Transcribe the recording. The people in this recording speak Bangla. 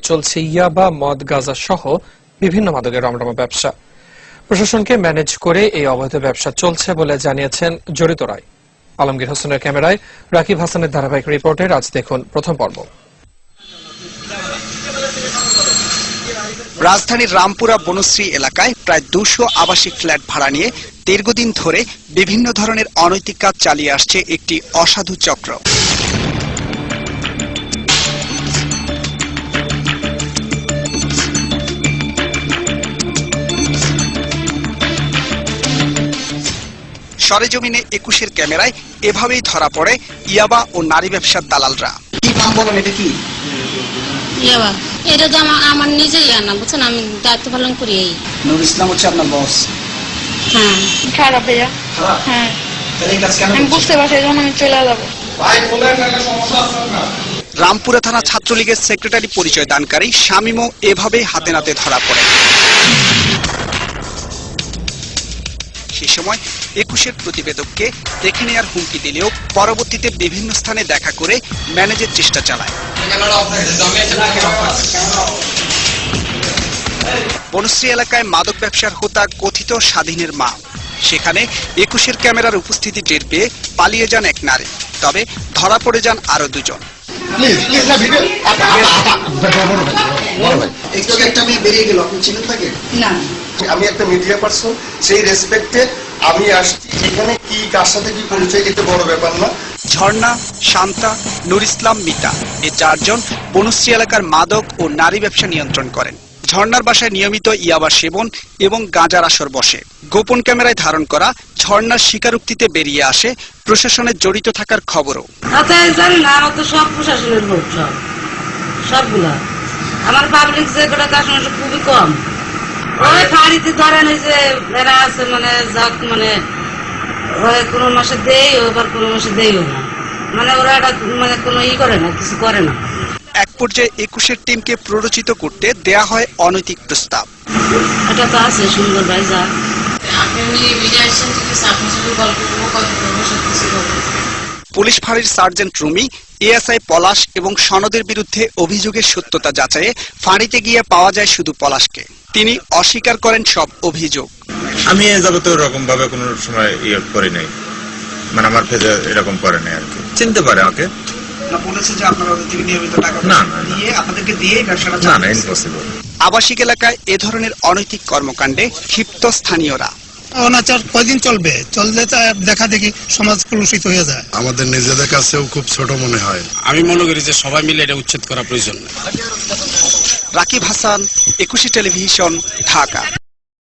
চলছে ইয়াবা, মদ, গাঁজা সহ বিভিন্ন মাদকের রমরমা ব্যবসা। প্রশাসনকে ম্যানেজ করে এই অবৈধ ব্যবসা চলছে বলে জানিয়েছেন জড়িতরা। আলমগীর হোসেনের ক্যামেরায় রাকিব হাসানের ধারাবাহিক রিপোর্টের আজ দেখুন প্রথম পর্ব। রাজধানীর রামপুরা বনশ্রী এলাকায় প্রায় 200 আবাসিক ফ্ল্যাট ভাড়া নিয়ে দীর্ঘদিন ধরে বিভিন্ন ধরনের অনৈতিক কাজ চালিয়ে আসছে একটি অসাধু চক্র। সরেজমিনে 21-এর ক্যামেরায় এভাবেই ধরা পড়ে ইয়াবা ও নারী ব্যবসার দালালরা। কি নাম বলেন, এটা কি? ইয়াবা, এটা তো আমার নিজেই আনা, বুঝছেন, আমি দায়িত্ব পালন করি। এই নূর ইসলাম হচ্ছে আপনার বস? হ্যাঁ। খারাপ ভাইয়া। হ্যাঁ, আমি বুঝতে পারছি, যখন আমি চলে যাবো। রামপুরা থানা ছাত্রলীগের সেক্রেটারি পরিচয় দানকারী শামীমও এভাবে হাতে নাতে ধরা পড়ে। সে সময় 21-এর প্রতিবেদককে দেখে নেওয়ার হুমকি দিলেও পরবর্তীতে বিভিন্ন স্থানে দেখা করে ম্যানেজের চেষ্টা চালায়। বনশ্রী এলাকায় মাদক ব্যবসার হোতা কথিত স্বাধীনের মা। সেখানে 21-এর ক্যামেরার উপস্থিতি টের পেয়ে পালিয়ে যান এক নারী, তবে ধরা পড়ে যান আরো দুজন। আমি একটা মিডিয়া পার্সন, সেই রেসপেক্টে আমি আসছি। এখানে কি কার সাথে কি পরিচয়, এটা বড় ব্যাপার না। ঝর্ণা, শান্তা, নূর ইসলাম, মিতা এই 4 জন বনশ্রী এলাকার মাদক ও নারী ব্যবসা নিয়ন্ত্রণ করেন। ঝর্ণার বাসায় নিয়মিত ইয়াবা সেবন এবং গাঁজার আসর বসে। গোপন ক্যামেরায় ধারণ করা ঝর্ণার স্বীকারোক্তিতে বেরিয়ে আসে প্রশাসনের জড়িত থাকার খবরও। সব প্রশাসনের লোক, সবগুলা আমার পাবলিক যে খুবই কম। ওই ফাঁড়িতে ধরেন এই যে এরা আছে, মানে যাক, মানে কোনো মাসে দেই, আবার কোনো মাসে দেইও না, মানে ওরা এটা মানে কোনো করে না, কিছু করে না। এক পর্যায়ে 21-এর টিমকে প্ররোচিত করতে দেয়া হয় অনৈতিক প্রস্তাব। এটা তো আছে সুন্দর ভাই, যা পুলিশ ফাঁড়ির সার্জেন্ট রুমি, এএসআই পলাশ এবং সনদের বিরুদ্ধে অভিযোগের সত্যতা যাচাইয়ে ফাঁড়িতে গিয়ে পাওয়া যায় শুধু পলাশকে। তিনি অস্বীকার করেন সব অভিযোগ। আমি এ যাবতীয় এরকম ভাবে কোনো সময় করি নাই, মানে আমার ফেজে এরকম করে নাই আর কি। চিনতে পারে আমাকে, বলেছে যে আপনারা ওদের থেকে নিয়মিত টাকা দিয়ে আপনাদেরকে দিয়ে ব্যবসাটা না, না, ইম্পসিবল। আবাসিক এলাকায় এ ধরনের অনৈতিক কর্মকাণ্ডে ক্ষিপ্ত স্থানীয়রা। অনাচার কয়দিন চলবে? চললে তো দেখা দেখি সমাজ কলুষিত হয়ে যায়। আমাদের নিজেদের কাছেও খুব ছোট মনে হয়। আমি মনে করি যে সবাই মিলে এটা উচ্ছেদ করা প্রয়োজন। রাকিব হাসান, 21 টেলিভিশন, ঢাকা।